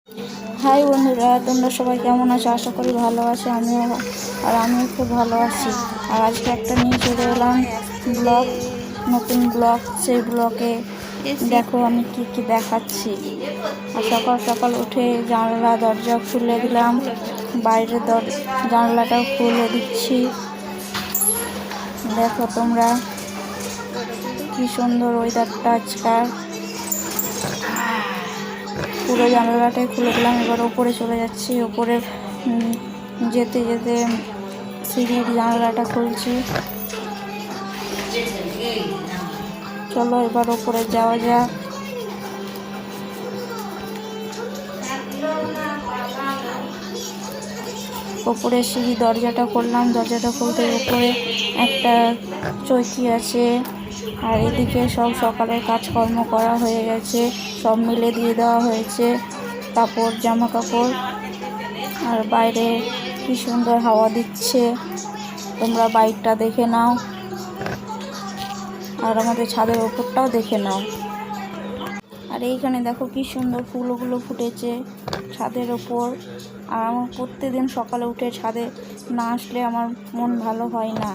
High বন্ধুরা, তোমরা সবাই কেমন আছো? আশা করি ভালো আছো। আমিও খুব ভালো আছি। আর আজকে একটা নিয়ে চলে এলাম ব্লগ, নতুন ব্লগ। সেই ব্লগে দেখো আমি কি দেখাচ্ছি। আর সকাল সকাল উঠে জানলা দরজা খুলে দিলাম, বাইরের জানলাটাও খুলে দিচ্ছি। দেখো তোমরা কি সুন্দর ওয়েদারটা আজকাল। পুরো জানলাটাই খুলে দিলাম। এবার ওপরে চলে যাচ্ছি। ওপরে যেতে যেতে সিঁড়ির জানলাটা খুলছি। চলো এবার ওপরে যাওয়া যাক। ওপরে সিঁড়ি দরজাটা করলাম। দরজাটা খুলতে ওপরে একটা চৌকি আছে। আর এদিকে সব সকালের কাজকর্ম করা হয়ে গেছে, সব মিলে দিয়ে দেওয়া হয়েছে কাপড়, জামা কাপড়। আর বাইরে কি সুন্দর হাওয়া দিচ্ছে, তোমরা বাইকটা দেখে নাও। আর আমাদের ছাদের ওপরটাও দেখে নাও। আর এইখানে দেখো কি সুন্দর ফুলগুলো ফুটেছে ছাদের ওপর। আর আমার প্রত্যেকদিন সকালে উঠে ছাদে না আসলে আমার মন ভালো হয় না।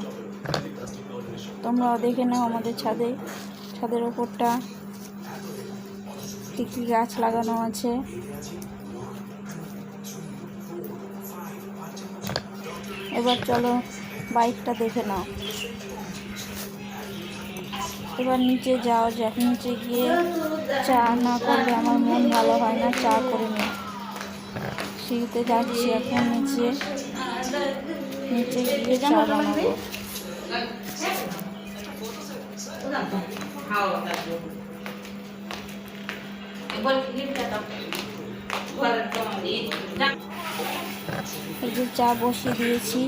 তোমরাও দেখে নাও আমাদের ছাদের ওপরটা কি গাছ লাগানো আছে। এবার চলো বাইকটা দেখে নাও। এবার নিচে যাও যাক। নিচে গিয়ে চা না করলে আমার মন ভালো হয় না, চা করে নি। সিঁড়িতে যাচ্ছি এখন নিচে গিয়ে চা বানাবো। এই যে চা বসিয়ে দিয়েছি,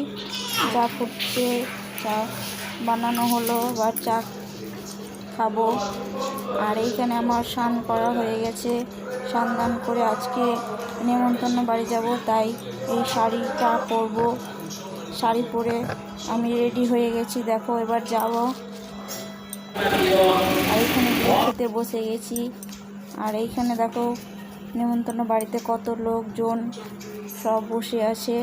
চা ফুটছে, চা বানানো হলো, বা চা খাবো। আর এইখানে আমার স্নান করা হয়ে গেছে। স্নান দান করে আজকে নেমন্তন্ন বাড়ি যাব, তাই এই শাড়িটা পরবো। শাড়ি পরে আমি রেডি হয়ে গেছি। দেখো এবার যাব। আর এইখানে বিয়ে খেতে বসে গেছি। আর এইখানে দেখো নেমন্তন্ন বাড়িতে কত লোকজন সব বসে আছে।